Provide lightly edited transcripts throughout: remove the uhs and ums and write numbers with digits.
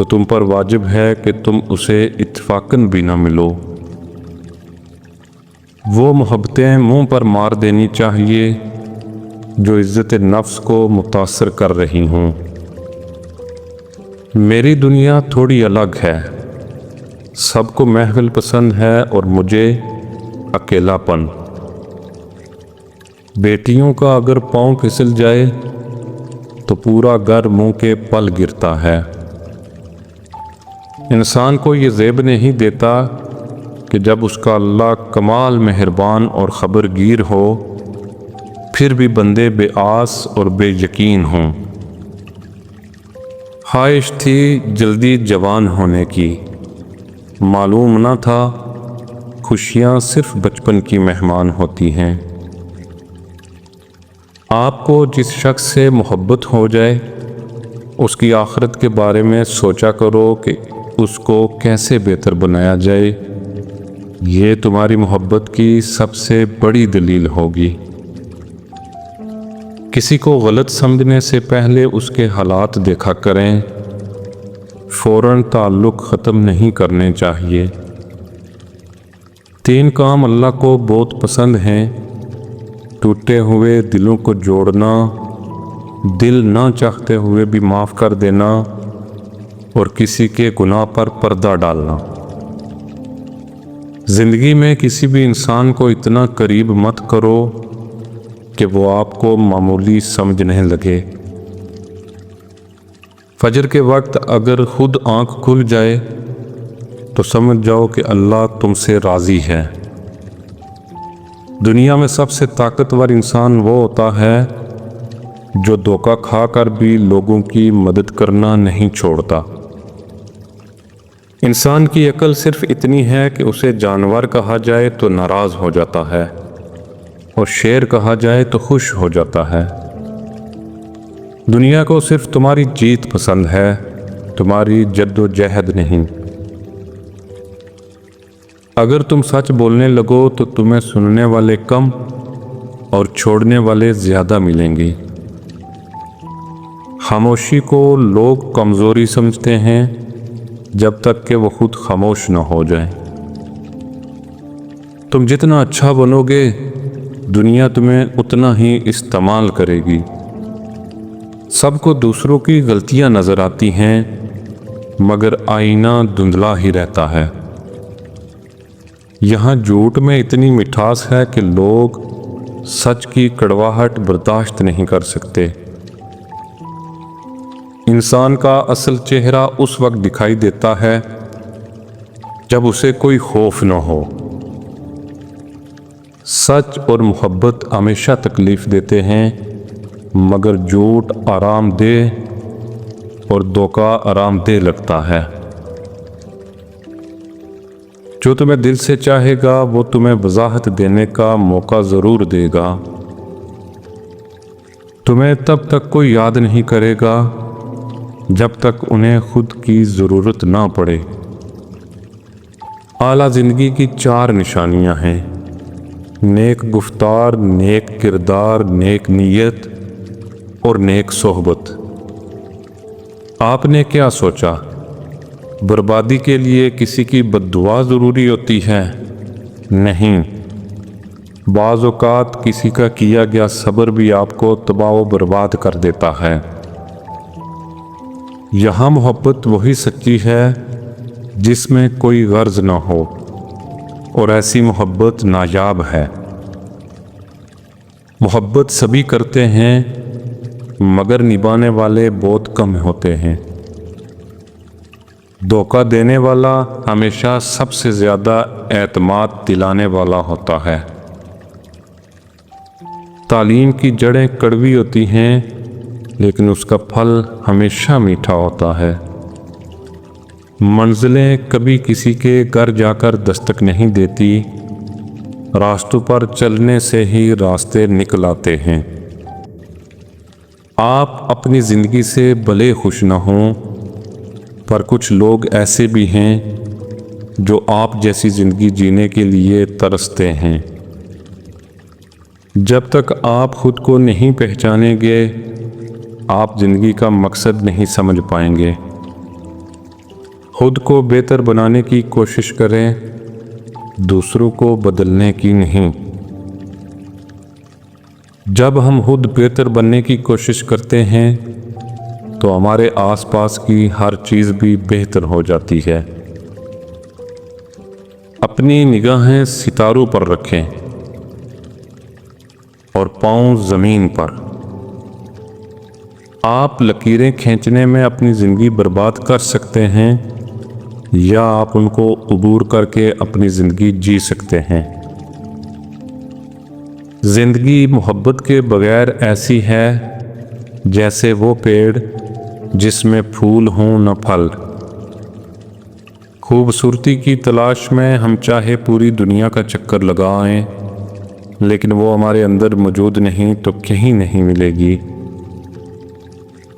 تو تم پر واجب ہے کہ تم اسے اتفاقاً بھی نہ ملو۔ وہ محبتیں منہ پر مار دینی چاہیے جو عزت نفس کو متاثر کر رہی ہوں۔ میری دنیا تھوڑی الگ ہے، سب کو محفل پسند ہے اور مجھے اکیلا پن۔ بیٹیوں کا اگر پاؤں پھسل جائے تو پورا گھر منہ کے پل گرتا ہے۔ انسان کو یہ زیب نہیں دیتا کہ جب اس کا اللہ کمال مہربان اور خبر گیر ہو پھر بھی بندے بے آس اور بے یقین ہوں۔ خواہش تھی جلدی جوان ہونے کی، معلوم نہ تھا خوشیاں صرف بچپن کی مہمان ہوتی ہیں۔ آپ کو جس شخص سے محبت ہو جائے اس کی آخرت کے بارے میں سوچا کرو کہ اس کو کیسے بہتر بنایا جائے، یہ تمہاری محبت کی سب سے بڑی دلیل ہوگی۔ کسی کو غلط سمجھنے سے پہلے اس کے حالات دیکھا کریں، فوراً تعلق ختم نہیں کرنے چاہیے۔ 3 کام اللہ کو بہت پسند ہیں: ٹوٹے ہوئے دلوں کو جوڑنا، دل نہ چاہتے ہوئے بھی معاف کر دینا، اور کسی کے گناہ پر پردہ ڈالنا۔ زندگی میں کسی بھی انسان کو اتنا قریب مت کرو کہ وہ آپ کو معمولی سمجھنے لگے۔ فجر کے وقت اگر خود آنکھ کھل جائے تو سمجھ جاؤ کہ اللہ تم سے راضی ہے۔ دنیا میں سب سے طاقتور انسان وہ ہوتا ہے جو دھوکہ کھا کر بھی لوگوں کی مدد کرنا نہیں چھوڑتا۔ انسان کی عقل صرف اتنی ہے کہ اسے جانور کہا جائے تو ناراض ہو جاتا ہے اور شیر کہا جائے تو خوش ہو جاتا ہے۔ دنیا کو صرف تمہاری جیت پسند ہے، تمہاری جد و جہد نہیں۔ اگر تم سچ بولنے لگو تو تمہیں سننے والے کم اور چھوڑنے والے زیادہ ملیں گے۔ خاموشی کو لوگ کمزوری سمجھتے ہیں جب تک کہ وہ خود خاموش نہ ہو جائیں۔ تم جتنا اچھا بنو گے دنیا تمہیں اتنا ہی استعمال کرے گی۔ سب کو دوسروں کی غلطیاں نظر آتی ہیں مگر آئینہ دھندلا ہی رہتا ہے۔ یہاں جھوٹ میں اتنی مٹھاس ہے کہ لوگ سچ کی کڑواہٹ برداشت نہیں کر سکتے۔ انسان کا اصل چہرہ اس وقت دکھائی دیتا ہے جب اسے کوئی خوف نہ ہو۔ سچ اور محبت ہمیشہ تکلیف دیتے ہیں مگر جھوٹ آرام دہ اور دھوکہ آرام دہ لگتا ہے۔ جو تمہیں دل سے چاہے گا وہ تمہیں وضاحت دینے کا موقع ضرور دے گا۔ تمہیں تب تک کوئی یاد نہیں کرے گا جب تک انہیں خود کی ضرورت نہ پڑے۔ اعلیٰ زندگی کی 4 نشانیاں ہیں: نیک گفتار، نیک کردار، نیک نیت اور نیک صحبت۔ آپ نے کیا سوچا؟ بربادی کے لیے کسی کی بد دعا ضروری ہوتی ہے؟ نہیں، بعض اوقات کسی کا کیا گیا صبر بھی آپ کو تباہ و برباد کر دیتا ہے۔ یہاں محبت وہی سچی ہے جس میں کوئی غرض نہ ہو، اور ایسی محبت نایاب ہے۔ محبت سبھی کرتے ہیں مگر نبھانے والے بہت کم ہوتے ہیں۔ دھوکہ دینے والا ہمیشہ سب سے زیادہ اعتماد دلانے والا ہوتا ہے۔ تعلیم کی جڑیں کڑوی ہوتی ہیں لیکن اس کا پھل ہمیشہ میٹھا ہوتا ہے۔ منزلیں کبھی کسی کے گھر جا کر دستک نہیں دیتی، راستوں پر چلنے سے ہی راستے نکل آتے ہیں۔ آپ اپنی زندگی سے بھلے خوش نہ ہوں پر کچھ لوگ ایسے بھی ہیں جو آپ جیسی زندگی جینے کے لیے ترستے ہیں۔ جب تک آپ خود کو نہیں پہچانیں گے آپ زندگی کا مقصد نہیں سمجھ پائیں گے۔ خود کو بہتر بنانے کی کوشش کریں، دوسروں کو بدلنے کی نہیں۔ جب ہم خود بہتر بننے کی کوشش کرتے ہیں تو ہمارے آس پاس کی ہر چیز بھی بہتر ہو جاتی ہے۔ اپنی نگاہیں ستاروں پر رکھیں اور پاؤں زمین پر۔ آپ لکیریں کھینچنے میں اپنی زندگی برباد کر سکتے ہیں یا آپ ان کو عبور کر کے اپنی زندگی جی سکتے ہیں۔ زندگی محبت کے بغیر ایسی ہے جیسے وہ پیڑ جس میں پھول ہوں نہ پھل۔ خوبصورتی کی تلاش میں ہم چاہے پوری دنیا کا چکر لگائیں، لیکن وہ ہمارے اندر موجود نہیں تو کہیں نہیں ملے گی۔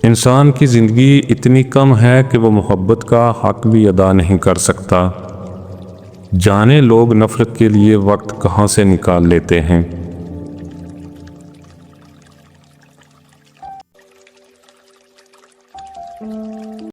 انسان کی زندگی اتنی کم ہے کہ وہ محبت کا حق بھی ادا نہیں کر سکتا۔ جانے لوگ نفرت کے لیے وقت کہاں سے نکال لیتے ہیں۔